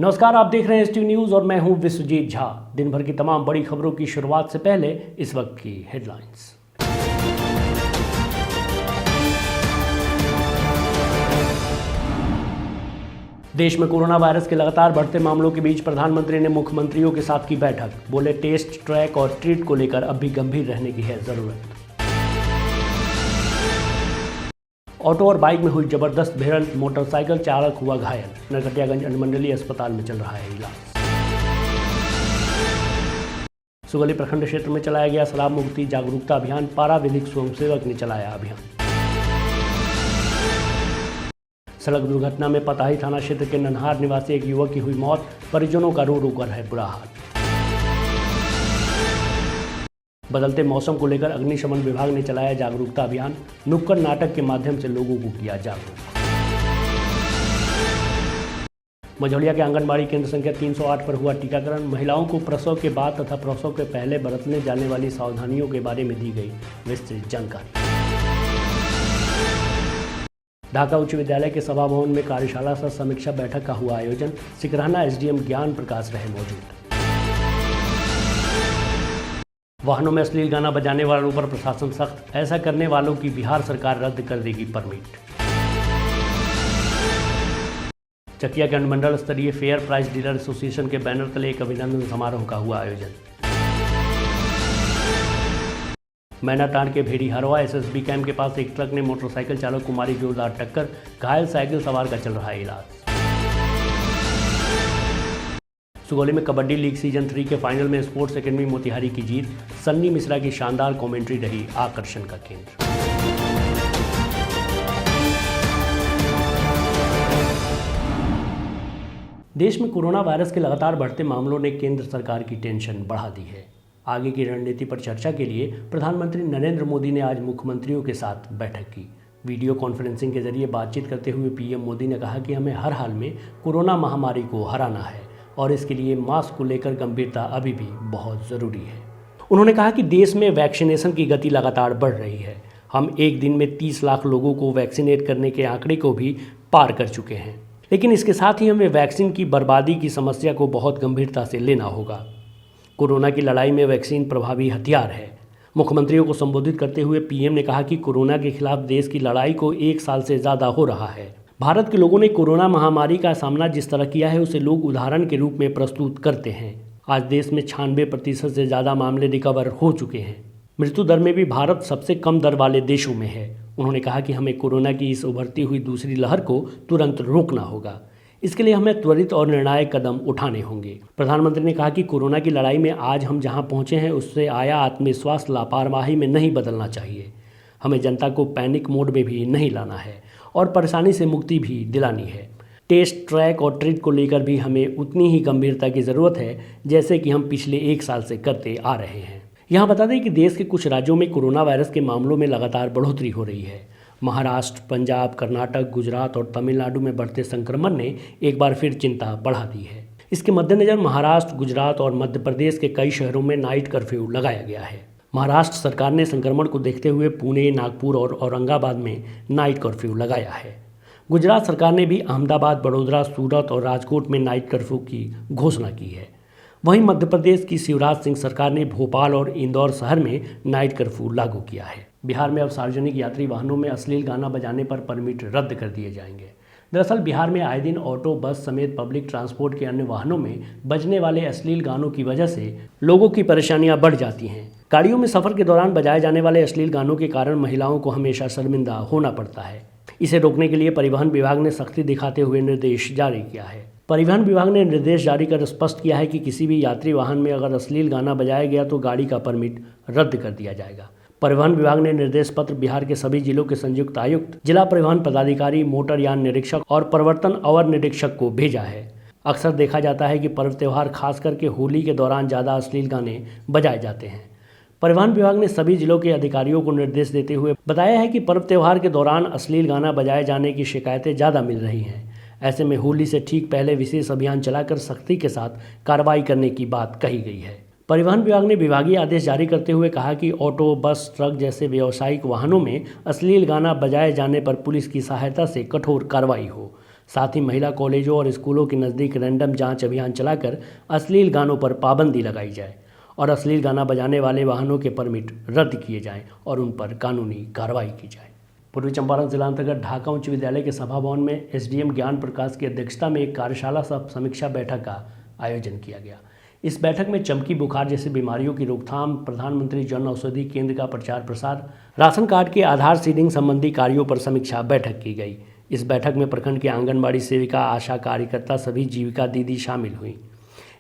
नमस्कार, आप देख रहे हैं STV न्यूज़ और मैं हूं विश्वजीत झा। दिन भर की तमाम बड़ी खबरों की शुरुआत से पहले इस वक्त की हेडलाइंस। देश में कोरोना वायरस के लगातार बढ़ते मामलों के बीच प्रधानमंत्री ने मुख्यमंत्रियों के साथ की बैठक। बोले, टेस्ट, ट्रैक और ट्रीट को लेकर अब भी गंभीर रहने की है जरूरत। ऑटो और बाइक में हुई जबरदस्त भिड़ंत, मोटरसाइकिल चालक हुआ घायल। नरकटियागंज अनुमंडलीय अस्पताल में चल रहा है इलाज। सुगली प्रखंड क्षेत्र में चलाया गया शराब मुक्ति जागरूकता अभियान। पारा विधिक स्वयंसेवक ने चलाया अभियान। सड़क दुर्घटना में पताही थाना क्षेत्र के नन्हार निवासी एक युवक की हुई मौत। परिजनों का रो रो कर है बुरा हाल। बदलते मौसम को लेकर अग्निशमन विभाग ने चलाया जागरूकता अभियान। नुक्कड़ नाटक के माध्यम से लोगों को किया जागरूक। मझौलिया के आंगनबाड़ी केंद्र संख्या 308 पर हुआ टीकाकरण। महिलाओं को प्रसव के बाद तथा प्रसव के पहले बरतने जाने वाली सावधानियों के बारे में दी गई विस्तृत जानकारी। ढाका उच्च विद्यालय के सभा भवन में कार्यशाला सह समीक्षा बैठक का हुआ आयोजन। सिकरहना SDM ज्ञान प्रकाश रहे मौजूद। वाहनों में अश्लील गाना बजाने वालों पर प्रशासन सख्त। ऐसा करने वालों की बिहार सरकार रद्द कर देगी परमिट। चकिया के अनुमंडल स्तरीय फेयर प्राइस डीलर एसोसिएशन के बैनर तले एक अभिनंदन समारोह का हुआ आयोजन। मैनाटांड के भेड़ी हरवा SSB कैंप के पास एक ट्रक ने मोटरसाइकिल चालक को मारी जोरदार टक्कर। घायल साइकिल सवार का चल रहा है इलाज। सुगौली में कबड्डी लीग सीजन 3 के फाइनल में स्पोर्ट्स एकेडमी मोतिहारी की जीत। सन्नी मिश्रा की शानदार कमेंट्री रही आकर्षण का केंद्र। देश में कोरोना वायरस के लगातार बढ़ते मामलों ने केंद्र सरकार की टेंशन बढ़ा दी है। आगे की रणनीति पर चर्चा के लिए प्रधानमंत्री नरेंद्र मोदी ने आज मुख्यमंत्रियों के साथ बैठक की। वीडियो कॉन्फ्रेंसिंग के जरिए बातचीत करते हुए PM मोदी ने कहा कि हमें हर हाल में कोरोना महामारी को हराना है और इसके लिए मास्क को लेकर गंभीरता अभी भी बहुत ज़रूरी है। उन्होंने कहा कि देश में वैक्सीनेशन की गति लगातार बढ़ रही है। हम एक दिन में 30 लाख लोगों को वैक्सीनेट करने के आंकड़े को भी पार कर चुके हैं, लेकिन इसके साथ ही हमें वैक्सीन की बर्बादी की समस्या को बहुत गंभीरता से लेना होगा। कोरोना की लड़ाई में वैक्सीन प्रभावी हथियार है। मुख्यमंत्रियों को संबोधित करते हुए PM ने कहा कि कोरोना के खिलाफ देश की लड़ाई को 1 साल से ज़्यादा हो रहा है। भारत के लोगों ने कोरोना महामारी का सामना जिस तरह किया है उसे लोग उदाहरण के रूप में प्रस्तुत करते हैं। आज देश में 96% से ज़्यादा मामले रिकवर हो चुके हैं। मृत्यु दर में भी भारत सबसे कम दर वाले देशों में है। उन्होंने कहा कि हमें कोरोना की इस उभरती हुई दूसरी लहर को तुरंत रोकना होगा। इसके लिए हमें त्वरित और निर्णायक कदम उठाने होंगे। प्रधानमंत्री ने कहा कि कोरोना की लड़ाई में आज हम जहां पहुंचे हैं उससे आया आत्मविश्वास लापरवाही में नहीं बदलना चाहिए। हमें जनता को पैनिक मोड में भी नहीं लाना है और परेशानी से मुक्ति भी दिलानी है। टेस्ट, ट्रैक और ट्रीट को लेकर भी हमें उतनी ही गंभीरता की ज़रूरत है जैसे कि हम पिछले 1 साल से करते आ रहे हैं। यहाँ बता दें कि देश के कुछ राज्यों में कोरोना वायरस के मामलों में लगातार बढ़ोतरी हो रही है। महाराष्ट्र, पंजाब, कर्नाटक, गुजरात और तमिलनाडु में बढ़ते संक्रमण ने एक बार फिर चिंता बढ़ा दी है। इसके मद्देनज़र महाराष्ट्र, गुजरात और मध्य प्रदेश के कई शहरों में नाइट कर्फ्यू लगाया गया है। महाराष्ट्र सरकार ने संक्रमण को देखते हुए पुणे, नागपुर और औरंगाबाद में नाइट कर्फ्यू लगाया है। गुजरात सरकार ने भी अहमदाबाद, बड़ोदरा, सूरत और राजकोट में नाइट कर्फ्यू की घोषणा की है। वहीं मध्य प्रदेश की शिवराज सिंह सरकार ने भोपाल और इंदौर शहर में नाइट कर्फ्यू लागू किया है। बिहार में अब सार्वजनिक यात्री वाहनों में अश्लील गाना बजाने पर परमिट रद्द कर दिए जाएंगे। दरअसल बिहार में आए दिन ऑटो, बस समेत पब्लिक ट्रांसपोर्ट के अन्य वाहनों में बजने वाले अश्लील गानों की वजह से लोगों की परेशानियां बढ़ जाती हैं। गाड़ियों में सफ़र के दौरान बजाए जाने वाले अश्लील गानों के कारण महिलाओं को हमेशा शर्मिंदा होना पड़ता है। इसे रोकने के लिए परिवहन विभाग ने सख्ती दिखाते हुए निर्देश जारी किया है। परिवहन विभाग ने निर्देश जारी कर स्पष्ट किया है कि किसी भी यात्री वाहन में अगर अश्लील गाना बजाया गया तो गाड़ी का परमिट रद्द कर दिया जाएगा। परिवहन विभाग ने निर्देश पत्र बिहार के सभी जिलों के संयुक्त आयुक्त, जिला परिवहन पदाधिकारी, मोटर यान निरीक्षक और प्रवर्तन अवर निरीक्षक को भेजा है। अक्सर देखा जाता है कि पर्व त्यौहार खास करके होली के दौरान ज़्यादा अश्लील गाने बजाए जाते हैं। परिवहन विभाग ने सभी जिलों के अधिकारियों को निर्देश देते हुए बताया है कि पर्व त्यौहार के दौरान अश्लील गाना बजाए जाने की शिकायतें ज़्यादा मिल रही हैं। ऐसे में होली से ठीक पहले विशेष अभियान चलाकर सख्ती के साथ कार्रवाई करने की बात कही गई है। परिवहन विभाग ने विभागीय आदेश जारी करते हुए कहा कि ऑटो, बस, ट्रक जैसे व्यावसायिक वाहनों में अश्लील गाना बजाए जाने पर पुलिस की सहायता से कठोर कार्रवाई हो। साथ ही महिला कॉलेजों और स्कूलों के नज़दीक रैंडम जांच अभियान चलाकर अश्लील गानों पर पाबंदी लगाई जाए और अश्लील गाना बजाने वाले वाहनों के परमिट रद्द किए जाएं और उन पर कानूनी कार्रवाई की जाए। पूर्वी चंपारण जिला अंतर्गत ढाका उच्च विद्यालय के सभा भवन में एसडीएम ज्ञान प्रकाश की अध्यक्षता में एक कार्यशाला सह समीक्षा बैठक का आयोजन किया गया। इस बैठक में चमकी बुखार जैसी बीमारियों की रोकथाम, प्रधानमंत्री जन औषधि केंद्र का प्रचार प्रसार, राशन कार्ड के आधार सीडिंग संबंधी कार्यों पर समीक्षा बैठक की गई। इस बैठक में प्रखंड के आंगनबाड़ी सेविका, आशा कार्यकर्ता, सभी जीविका दीदी शामिल हुई।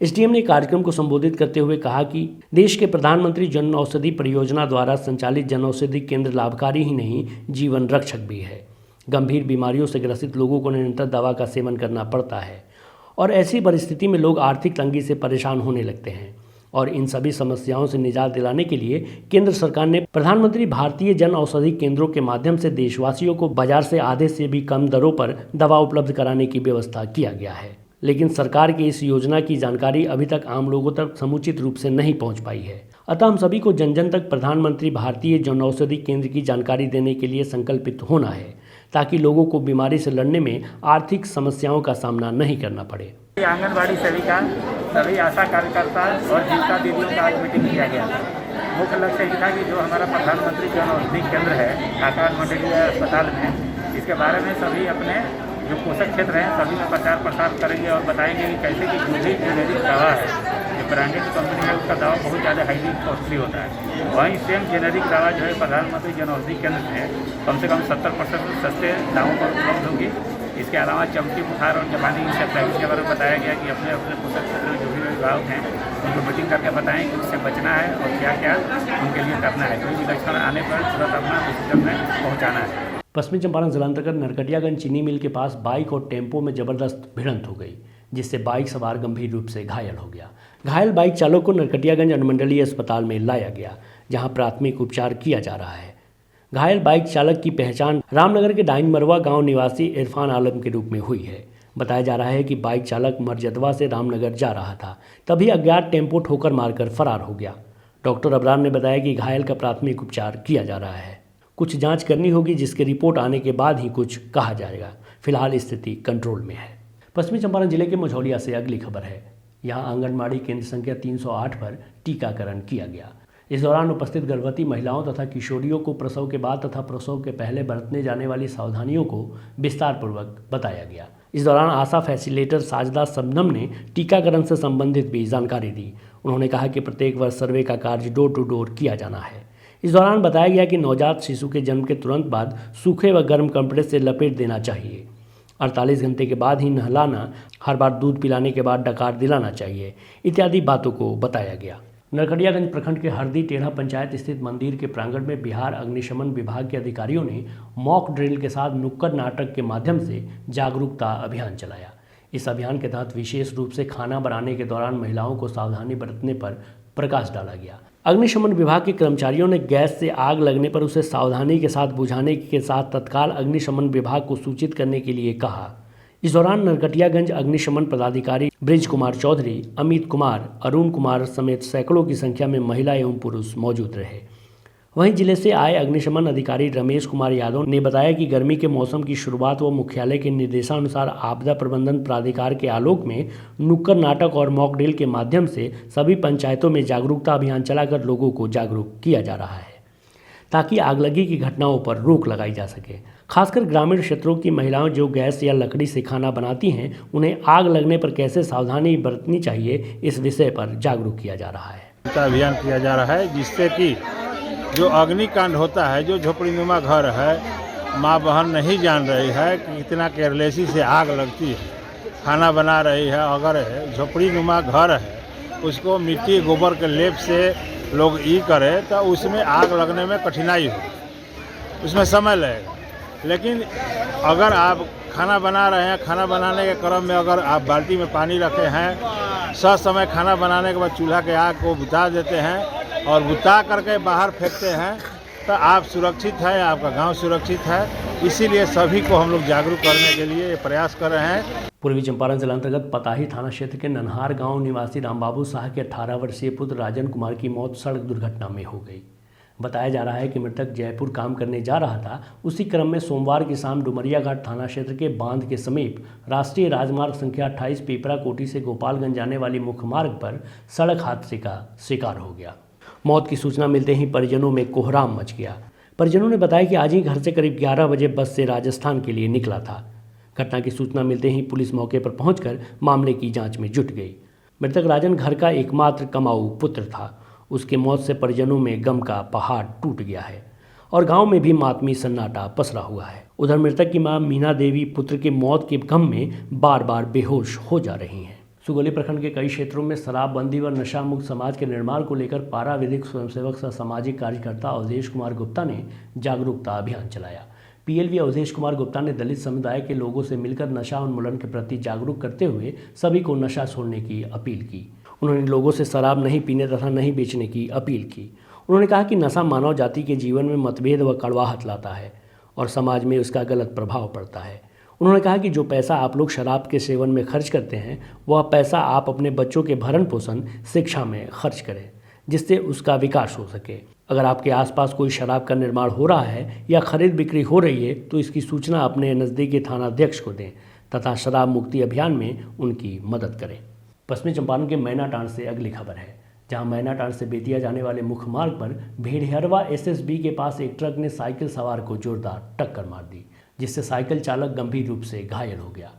एसडीएम ने कार्यक्रम को संबोधित करते हुए कहा कि देश के प्रधानमंत्री जन औषधि परियोजना द्वारा संचालित जन औषधि केंद्र लाभकारी ही नहीं, जीवन रक्षक भी है। गंभीर बीमारियों से ग्रसित लोगों को निरंतर दवा का सेवन करना पड़ता है और ऐसी परिस्थिति में लोग आर्थिक तंगी से परेशान होने लगते हैं और इन सभी समस्याओं से निजात दिलाने के लिए केंद्र सरकार ने प्रधानमंत्री भारतीय जन औषधि केंद्रों के माध्यम से देशवासियों को बाजार से आधे से भी कम दरों पर दवा उपलब्ध कराने की व्यवस्था किया गया है। लेकिन सरकार की इस योजना की जानकारी अभी तक आम लोगों तक समुचित रूप से नहीं पहुंच पाई है। अतः हम सभी को जन जन तक प्रधानमंत्री भारतीय जन औषधि केंद्र की जानकारी देने के लिए संकल्पित होना है ताकि लोगों को बीमारी से लड़ने में आर्थिक समस्याओं का सामना नहीं करना पड़े। आंगनबाड़ी सेविका, सभी आशा कार्यकर्ता और जीविका दीदियों का आज मीटिंग किया गया था। मुख्य लक्ष्य ये था कि जो हमारा प्रधानमंत्री जन औषधि केंद्र है ढाका मंडलीय अस्पताल में, इसके बारे में सभी अपने जो पोषक क्षेत्र हैं सभी में प्रचार प्रसार करेंगे और बताएंगे कि कैसे कि जो भी जेनेरिक दवा है, जो ब्रांडेड कंपनी है उसका दवा बहुत ज़्यादा हाईली कॉस्टली होता है। वहीं सेम जेनेरिक दवा जो है प्रधानमंत्री जन औषधि केंद्र में कम से कम 70% सस्ते दामों पर उपलब्ध होगी। इसके अलावा चमकी बुखार और जापानी इंसेफ्लाइटिस के बारे में बताया गया कि अपने अपने पोषक क्षेत्र में जो भी विभाग हैं उनको मीटिंग करके बताएं कि उससे बचना है और क्या क्या उनके लिए करना है। कोई भी लक्षण आने पर तुरंत अपना हॉस्पिटल में पहुँचाना है। पश्चिमी चंपारण जिला अंतर्गत नरकटियागंज चीनी मिल के पास बाइक और टेम्पो में जबरदस्त भिड़ंत हो गई, जिससे बाइक सवार गंभीर रूप से घायल हो गया। घायल बाइक चालक को नरकटियागंज अनुमंडलीय अस्पताल में लाया गया, जहां प्राथमिक उपचार किया जा रहा है। घायल बाइक चालक की पहचान रामनगर के डाइन मरवा गांव निवासी इरफान आलम के रूप में हुई है। बताया जा रहा है कि बाइक चालक मरजदवा से रामनगर जा रहा था, तभी अज्ञात टेम्पो ठोकर मारकर फरार हो गया। डॉक्टर अबरार ने बताया कि घायल का प्राथमिक उपचार किया जा रहा है। कुछ जांच करनी होगी, जिसकी रिपोर्ट आने के बाद ही कुछ कहा जाएगा। फिलहाल स्थिति कंट्रोल में है। पश्चिमी चंपारण जिले के मझौलिया से अगली खबर है। यहाँ आंगनबाड़ी केंद्र संख्या 308 पर टीकाकरण किया गया। इस दौरान उपस्थित गर्भवती महिलाओं तथा किशोरियों को प्रसव के बाद तथा प्रसव के पहले बरतने जाने वाली सावधानियों को विस्तारपूर्वक बताया गया। इस दौरान आशा फैसिलिटेटर साजदा सबनम ने टीकाकरण से संबंधित भी जानकारी दी। उन्होंने कहा कि प्रत्येक वर्ष सर्वे का कार्य डोर टू डोर किया जाना है। इस दौरान बताया गया कि नवजात शिशु के जन्म के तुरंत बाद सूखे व गर्म कपड़े से लपेट देना चाहिए। 48 घंटे के बाद ही नहलाना, हर बार दूध पिलाने के बाद डकार दिलाना चाहिए, इत्यादि बातों को बताया गया। नरकटियागंज प्रखंड के हरदी टेढ़ा पंचायत स्थित मंदिर के प्रांगण में बिहार अग्निशमन विभाग के अधिकारियों ने मॉक ड्रिल के साथ नुक्कड़ नाटक के माध्यम से जागरूकता अभियान चलाया। इस अभियान के तहत विशेष रूप से खाना बनाने के दौरान महिलाओं को सावधानी बरतने पर प्रकाश डाला गया। अग्निशमन विभाग के कर्मचारियों ने गैस से आग लगने पर उसे सावधानी के साथ बुझाने के साथ तत्काल अग्निशमन विभाग को सूचित करने के लिए कहा। इस दौरान नरकटियागंज अग्निशमन पदाधिकारी ब्रिज कुमार चौधरी, अमित कुमार, अरुण कुमार समेत सैकड़ों की संख्या में महिला एवं पुरुष मौजूद रहे। वहीं जिले से आए अग्निशमन अधिकारी रमेश कुमार यादव ने बताया कि गर्मी के मौसम की शुरुआत व मुख्यालय के निर्देशानुसार आपदा प्रबंधन प्राधिकार के आलोक में नुक्कड़ नाटक और मॉक ड्रिल के माध्यम से सभी पंचायतों में जागरूकता अभियान चलाकर लोगों को जागरूक किया जा रहा है, ताकि आगलगी की घटनाओं पर रोक लगाई जा सके। खासकर ग्रामीण क्षेत्रों की महिलाएं जो गैस या लकड़ी से खाना बनाती हैं, उन्हें आग लगने पर कैसे सावधानी बरतनी चाहिए, इस विषय पर जागरूक किया जा रहा है। अभियान किया जा रहा है, जिससे कि जो अग्निकांड होता है, जो झोपड़ीनुमा घर है, माँ बहन नहीं जान रही है कि इतना केयरलेसी से आग लगती है। खाना बना रही है, अगर झोपड़ीनुमा घर है उसको मिट्टी गोबर के लेप से लोग करे तो उसमें आग लगने में कठिनाई हो, उसमें समय लगेगा। लेकिन अगर आप खाना बना रहे हैं, खाना बनाने के क्रम में अगर आप बाल्टी में पानी रखे हैं, समय खाना बनाने के बाद चूल्हा के आग को बुझा देते हैं और बुता करके बाहर फेंकते हैं, तो आप सुरक्षित हैं, आपका गांव सुरक्षित है। इसीलिए सभी को हम लोग जागरूक करने के लिए प्रयास कर रहे हैं। पूर्वी चंपारण जिला अंतर्गत पताही थाना क्षेत्र के नन्हार गांव निवासी रामबाबू शाह के 18 वर्षीय पुत्र राजन कुमार की मौत सड़क दुर्घटना में हो गई। बताया जा रहा है कि मृतक जयपुर काम करने जा रहा था। उसी क्रम में सोमवार की शाम डुमरिया घाट थाना क्षेत्र के बांध के समीप राष्ट्रीय राजमार्ग संख्या 28 पीपरा कोटी से गोपालगंज जाने वाली मुख्य मार्ग पर सड़क हादसे का शिकार हो गया। मौत की सूचना मिलते ही परिजनों में कोहराम मच गया। परिजनों ने बताया कि आज ही घर से करीब 11 बजे बस से राजस्थान के लिए निकला था। घटना की सूचना मिलते ही पुलिस मौके पर पहुंचकर मामले की जांच में जुट गई। मृतक राजन घर का एकमात्र कमाऊ पुत्र था। उसके मौत से परिजनों में गम का पहाड़ टूट गया है और गांव में भी मातमी सन्नाटा पसरा हुआ है। उधर मृतक की मां मीना देवी पुत्र की मौत के गम में बार बार बेहोश हो जा रही हैं। सुगौली प्रखंड के कई क्षेत्रों में शराबबंदी व नशा मुक्त समाज के निर्माण को लेकर पारा विधिक स्वयंसेवक सह सामाजिक कार्यकर्ता अवधेश कुमार गुप्ता ने जागरूकता अभियान चलाया। पीएलवी अवधेश कुमार गुप्ता ने दलित समुदाय के लोगों से मिलकर नशा उन्मूलन के प्रति जागरूक करते हुए सभी को नशा छोड़ने की अपील की। उन्होंने लोगों से शराब नहीं पीने तथा नहीं बेचने की अपील की। उन्होंने कहा कि नशा मानव जाति के जीवन में मतभेद व कड़वाहट लाता है और समाज में उसका गलत प्रभाव पड़ता है। उन्होंने कहा कि जो पैसा आप लोग शराब के सेवन में खर्च करते हैं वह पैसा आप अपने बच्चों के भरण पोषण शिक्षा में खर्च करें, जिससे उसका विकास हो सके। अगर आपके आसपास कोई शराब का निर्माण हो रहा है या खरीद बिक्री हो रही है तो इसकी सूचना अपने नज़दीकी थानाध्यक्ष को दें तथा शराब मुक्ति अभियान में उनकी मदद करें। पश्चिमी चंपारण के मैनाटांड से अगली खबर है, जहां मैनाटांड से बेतिया जाने वाले मुख्य मार्ग पर भेड़िहरवा एसएसबी के पास एक ट्रक ने साइकिल सवार को जोरदार टक्कर मार दी, जिससे साइकिल चालक गंभीर रूप से घायल हो गया।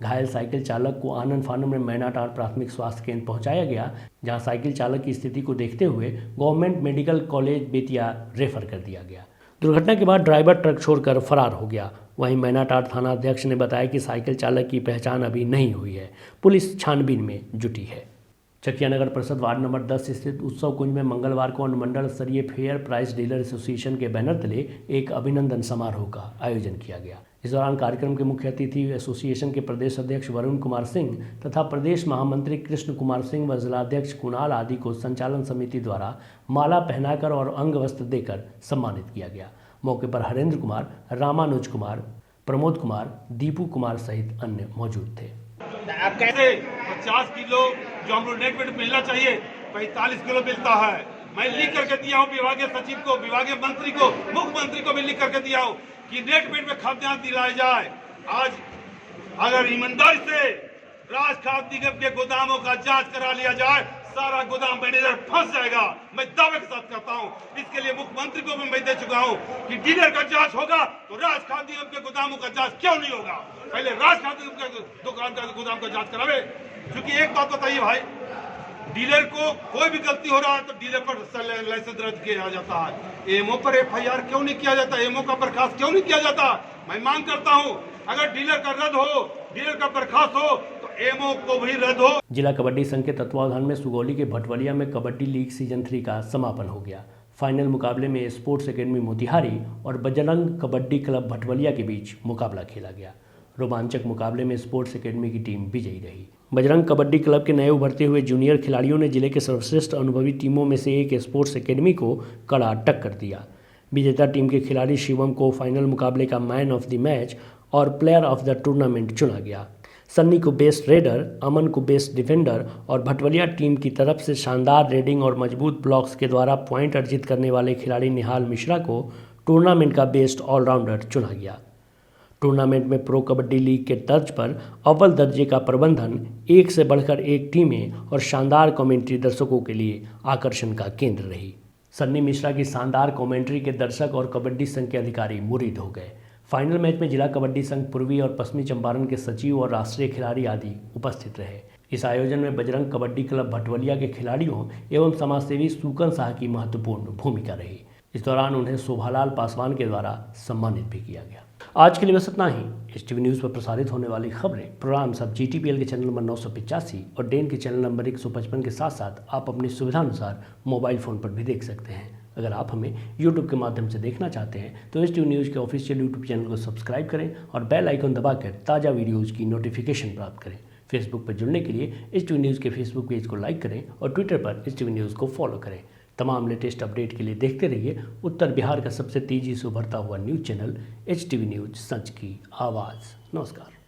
घायल साइकिल चालक को आनन फानन में मैनाटांड प्राथमिक स्वास्थ्य केंद्र पहुंचाया गया, जहां साइकिल चालक की स्थिति को देखते हुए government medical college Bettiah refer कर दिया गया। दुर्घटना के बाद ड्राइवर ट्रक छोड़कर फरार हो गया। वहीं मैनाटांड थाना अध्यक्ष ने बताया कि साइकिल चालक की पहचान अभी नहीं हुई है। पुलिस छानबीन में जुटी है। चकिया नगर परिषद वार्ड नंबर 10 स्थित उत्सव कुंज में मंगलवार को अनुमंडल स्तरीय फेयर प्राइस डीलर एसोसिएशन के बैनर तले एक अभिनंदन समारोह का आयोजन किया गया। इस दौरान कार्यक्रम के मुख्य अतिथि एसोसिएशन के प्रदेश अध्यक्ष वरुण कुमार सिंह तथा प्रदेश महामंत्री कृष्ण कुमार सिंह व जिलाध्यक्ष कुणाल आदि को संचालन समिति द्वारा माला पहनाकर और अंग वस्त्र देकर सम्मानित किया गया। मौके पर हरेंद्र कुमार, रामानुज कुमार, प्रमोद कुमार, दीपू कुमार सहित अन्य मौजूद थे। कैसे 50 किलो जो हम लोग नेट वेट मिलना चाहिए 45 किलो मिलता है। मैं लिख करके दिया हूँ विभागीय सचिव को, विभागीय मंत्री को, मुख्यमंत्री को भी लिख करके दिया हूँ कि नेट वेट में खाद्यान्न दिलाया जाए। आज अगर ईमानदारी से राज खाद्य निगम के गोदामों का जांच करा लिया जाए, सारा गोदाम मैनेजर फंस जाएगा। मैं दावे के साथ कहता हूं। इसके लिए मुख्यमंत्री को भी मैं दे चुका हूं कि डीलर का जांच होगा तो राज खाद्य निगम के गोदामों का जांच क्यों नहीं होगा? पहले राज खाद्य निगम के दुकान का गोदाम का जांच करावे। क्योंकि एक बात बताइए भाई, डीलर को कोई भी गलती हो रहा है तो डीलर पर लाइसेंस रद्द किया जाता है। एमओ पर एफआईआर क्यों नहीं किया जाता? एमओ का बर्खास्त क्यों नहीं किया जाता? मैं मांग करता हूं अगर डीलर का रद्द हो, डीलर का बर्खास्त हो तो एमओ को भी रद्द हो। जिला कबड्डी संघ के तत्वावधान में सुगौली के भटवलिया में कबड्डी लीग सीजन 3 का समापन हो गया। फाइनल मुकाबले में स्पोर्ट्स एकेडमी मोतिहारी और बजरंग कबड्डी क्लब भटवलिया के बीच मुकाबला खेला गया। रोमांचक मुकाबले में स्पोर्ट्स एकेडमी की टीम विजयी रही। बजरंग कबड्डी क्लब के नए उभरते हुए जूनियर खिलाड़ियों ने जिले के सर्वश्रेष्ठ अनुभवी टीमों में से एक स्पोर्ट्स एकेडमी को कड़ा टक्कर दिया। विजेता टीम के खिलाड़ी शिवम को फाइनल मुकाबले का मैन ऑफ द मैच और प्लेयर ऑफ द टूर्नामेंट चुना गया। सन्नी को बेस्ट रेडर, अमन को बेस्ट डिफेंडर और भटवलिया टीम की तरफ से शानदार रेडिंग और मजबूत ब्लॉक्स के द्वारा पॉइंट अर्जित करने वाले खिलाड़ी निहाल मिश्रा को टूर्नामेंट का बेस्ट ऑलराउंडर चुना गया। टूर्नामेंट में प्रो कबड्डी लीग के तर्ज पर अव्वल दर्जे का प्रबंधन, एक से बढ़कर एक टीमें और शानदार कमेंट्री दर्शकों के लिए आकर्षण का केंद्र रही। सन्नी मिश्रा की शानदार कमेंट्री के दर्शक और कबड्डी संघ के अधिकारी मुरीद हो गए। फाइनल मैच में जिला कबड्डी संघ पूर्वी और पश्चिमी चंपारण के सचिव और राष्ट्रीय खिलाड़ी आदि उपस्थित रहे। इस आयोजन में बजरंग कबड्डी क्लब भटवलिया के खिलाड़ियों एवं समाजसेवी सुकन शाह की महत्वपूर्ण भूमिका रही। इस दौरान उन्हें शोभालाल पासवान के द्वारा सम्मानित भी किया गया। आज के लिए बस इतना ही। HTV न्यूज़ पर प्रसारित होने वाली खबरें, प्रोग्राम सब GTPL के चैनल नंबर 985 और डेन के चैनल नंबर 155 के साथ साथ आप अपनी सुविधानुसार मोबाइल फ़ोन पर भी देख सकते हैं। अगर आप हमें YouTube के माध्यम से देखना चाहते हैं तो HTV न्यूज़ के ऑफिशियल YouTube चैनल को सब्सक्राइब करें और बेल आइकन दबाकर ताज़ा वीडियोज़ की नोटिफिकेशन प्राप्त करें। फेसबुक पर जुड़ने के लिए HTV न्यूज़ के फेसबुक पेज को लाइक करें और ट्विटर पर HTV न्यूज़ को फॉलो करें। तमाम लेटेस्ट अपडेट के लिए देखते रहिए उत्तर बिहार का सबसे तेज़ी से उभरता हुआ न्यूज़ चैनल HTV न्यूज़, सच की आवाज़। नमस्कार।